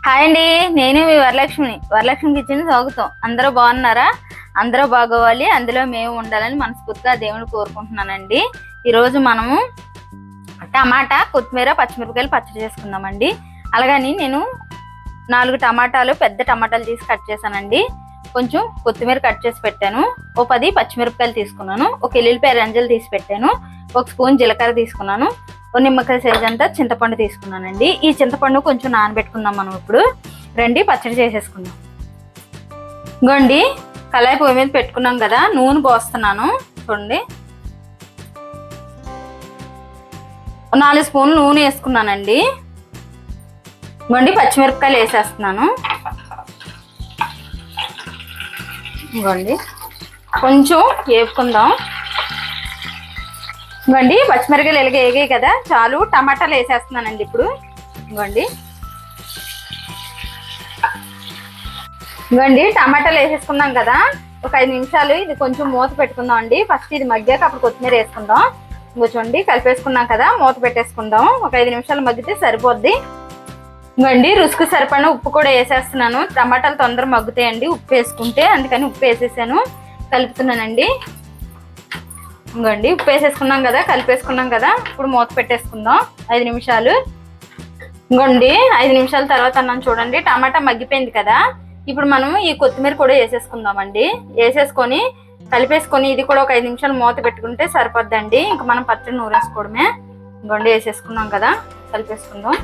Hi అండి, నేను మీ Varalakshmi kitchen స్వాగతం. అందరూ బాగున్నారా? అందరూ బాగోవాలి, అందులో మేము ఉండాలని మనస్ఫూర్తిగా దేవుని కోరుకుంటున్నానండి. ఈరోజు మనము టమాటా, కొత్తిమీర, పచ్చిమిరపకాయలు పచ్చడి చేసుకుందామండి. అలాగని నేను 4 టమాటాలు, పెద్ద టమాటాలు తీసి కట్ చేశానండి. కొంచెం కొత్తిమీర కట్ చేసి పెట్టాను. ఓ 10 పచ్చిమిరపకాయలు తీసుకున్నాను. ఒక ఎల్లుల్లిపాయ రెంజలు తీసి పెట్టాను. 1 స్పూన్ జీలకర్ర తీసుకున్నాను. ఓ నిమ్మకాయ సైజ్ అంతా చింతపండు తీసుకున్నానండి. ఈ చింతపండు కొంచెం నానబెట్టుకుందాం మనం. ఇప్పుడు రండి పచ్చడి చేసేసుకుందాం. ఇంకోండి, కళాయి పొయ్యి మీద పెట్టుకున్నాం కదా, నూనె పోస్తున్నాను. చూడండి, 4 స్పూన్లు నూనె వేసుకున్నానండి. ఇంకోండి, పచ్చిమిరపకాయలు వేసేస్తున్నాను. ఇంకోండి, కొంచెం వేపుకుందాం. ఇంకోండి, పచ్చిమిరపకాయలు ఎలాగేగాయి కదా, చాలు. టమాటాలు వేసేస్తున్నానండి ఇప్పుడు. ఇంకోండి, టమాటాలు వేసేసుకున్నాం కదా, ఒక 5 నిమిషాలు ఇది కొంచెం మూత పెట్టుకుందాం అండి. ఫస్ట్ ఇది మగ్గాక అప్పుడు కొత్తిమీర వేసుకుందాం. ఇంకో చూడండి, కలిపేసుకున్నాం కదా, మూత పెట్టేసుకుందాం. ఒక 5 నిమిషాలు మగ్గితే సరిపోద్ది. ఇంకోండి, రుచికి సరిపడిన ఉప్పు కూడా వేసేస్తున్నాను. టమాటాలు తొందరగా మగ్గుతాయండి ఉప్పు వేసుకుంటే, అందుకని ఉప్పు వేసేసాను. కలుపుతున్నానండి. ఇంకోండి, ఉప్పు వేసేసుకున్నాం కదా, కలిపేసుకున్నాం కదా, ఇప్పుడు మూత పెట్టేసుకుందాం 5 నిమిషాలు. ఇంకోండి, 5 నిమిషాల తర్వాత అన్నాను చూడండి, టమాటా మగ్గిపోయింది కదా. ఇప్పుడు మనం ఈ కొత్తిమీర కూడా వేసేసుకుందామండి. వేసేసుకొని కలిపేసుకొని ఇది కూడా ఒక 5 నిమిషాలు మూత పెట్టుకుంటే సరిపోద్దండి. ఇంకా మనం పచ్చడి నూరేసుకోవడమే. ఇంకోండి, వేసేసుకున్నాం కదా, కలిపేసుకుందాం.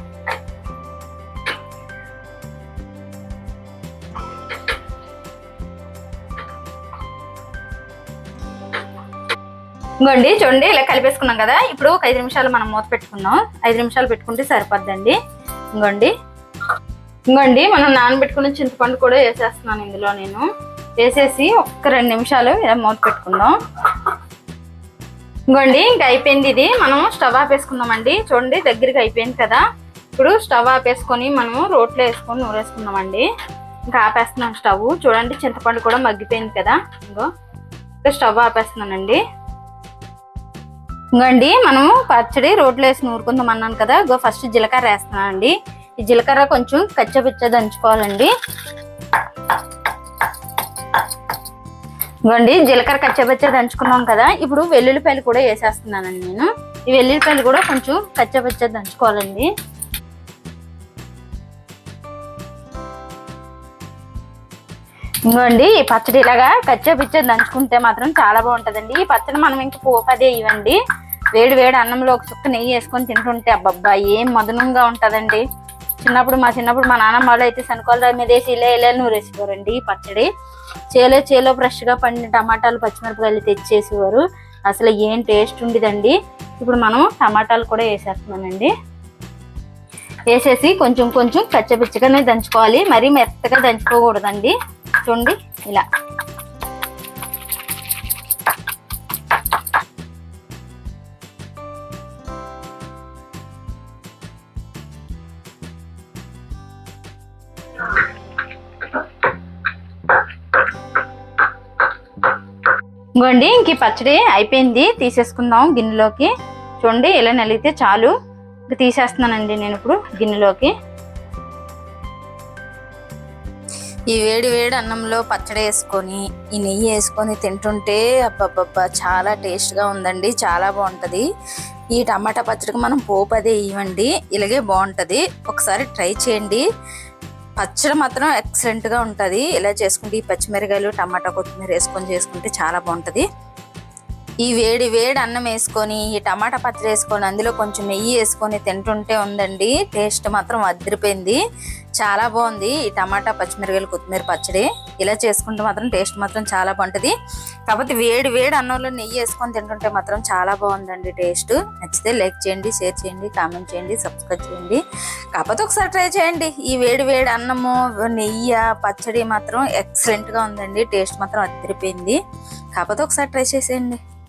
ఇంకోండి, చూడండి, ఇలా కలిపేసుకున్నాం కదా. ఇప్పుడు ఒక 5 నిమిషాలు మనం మూత పెట్టుకుందాం. 5 నిమిషాలు పెట్టుకుంటే సరిపోద్దండి. ఇంకోండి, మనం నానబెట్టుకున్న చింతపండు కూడా వేసేస్తున్నాను ఇందులో. నేను వేసేసి ఒక 2 నిమిషాలు ఇలా మూత పెట్టుకుందాం. ఇంకోండి, ఇంకా అయిపోయింది ఇది. మనం స్టవ్ ఆపేసుకుందామండి. చూడండి, దగ్గరికి అయిపోయింది కదా. ఇప్పుడు స్టవ్ ఆపేసుకొని మనం రోట్లో వేసుకొని నూరేసుకుందామండి. ఇంకా ఆపేస్తున్నాం స్టవ్. చూడండి, చింతపండు కూడా మగ్గిపోయింది కదా. ఇంకా స్టవ్ ఆపేస్తున్నానండి. ఇంకోండి, మనము పచ్చడి రోట్లో వేసి నూరుకుందాం అన్నాను కదా. ఫస్ట్ జీలకర్ర వేస్తున్నానండి. ఈ జీలకర్ర కొంచెం కచ్చపిచ్చ దంచుకోవాలండి. ఇంకోండి, జీలకర్ర కచ్చపిచ్చ దంచుకున్నాం కదా. ఇప్పుడు వెల్లుల్లిపాయలు కూడా వేసేస్తున్నానండి నేను. ఈ వెల్లుల్లిపాయలు కూడా కొంచెం కచ్చపిచ్చ దంచుకోవాలండి. ఇంకోండి, ఈ పచ్చడి ఇలాగా కచ్చపిచ్చ దంచుకుంటే మాత్రం చాలా బాగుంటుందండి. ఈ పచ్చడి మనం ఇంకా పోపదే ఇవ్వండి. వేడి వేడి అన్నంలో ఒక చుక్క నెయ్యి వేసుకొని తింటుంటే అబ్బబ్బా ఏం మధునంగా ఉంటుందండి. మా చిన్నప్పుడు మా నాన్నమ్మ వాళ్ళు అయితే శనగల మీద వేసి ఇలా నూరేసేవారండి ఈ పచ్చడి. చేలో ఫ్రెష్గా పండిన టమాటాలు, పచ్చిమిరపకాయలు తెచ్చేసేవారు. అసలు ఏం టేస్ట్ ఉండేదండి. ఇప్పుడు మనం టమాటాలు కూడా వేసేస్తున్నానండి. వేసేసి కొంచెం కచ్చపిచ్చగానే దంచుకోవాలి, మరీ మెత్తగా దంచుకోకూడదండి. చూడండి, ఇలా. ఇంకోండి, ఇంక పచ్చడి అయిపోయింది. తీసేసుకుందాం గిన్నెలోకి. చూడండి, ఇలా నలిగితే చాలు. ఇంక తీసేస్తున్నానండి నేను ఇప్పుడు గిన్నెలోకి. ఈ వేడి వేడి అన్నంలో పచ్చడి వేసుకొని ఈ నెయ్యి వేసుకొని తింటుంటే అబ్బబ్బబ్బా చాలా టేస్ట్గా ఉందండి. చాలా బాగుంటుంది. ఈ టమాటా పచ్చడికి మనం పోపు అదే ఇవ్వండి, ఇలాగే బాగుంటుంది. ఒకసారి ట్రై చేయండి. పచ్చడి మాత్రం ఎక్సలెంట్గా ఉంటుంది. ఇలా చేసుకుంటే ఈ పచ్చిమిరకాయలు, టమాటా, కొత్తిమీర వేసుకొని చేసుకుంటే చాలా బాగుంటుంది. ఈ వేడి వేడి అన్నం వేసుకొని ఈ టమాటా పచ్చడి వేసుకొని అందులో కొంచెం నెయ్యి వేసుకొని తింటుంటే ఉందండి, టేస్ట్ మాత్రం అదిరిపోయింది. చాలా బాగుంది ఈ టమాటా, పచ్చిమిరకాయలు, కొత్తిమీర పచ్చడి. ఇలా చేసుకుంటే మాత్రం టేస్ట్ మాత్రం చాలా బాగుంటుంది. కాకపోతే వేడి వేడి అన్నంలో నెయ్యి వేసుకొని తింటుంటే మాత్రం చాలా బాగుందండి టేస్ట్. నచ్చితే లైక్ చేయండి, షేర్ చేయండి, కామెంట్ చేయండి, సబ్స్క్రైబ్ చేయండి. కాకపోతే ఒకసారి ట్రై చేయండి. ఈ వేడి వేడి అన్నము, నెయ్యి, పచ్చడి మాత్రం ఎక్సలెంట్గా ఉందండి. టేస్ట్ మాత్రం అదిరిపోయింది. కాకపోతే ఒకసారి ట్రై చేసేయండి.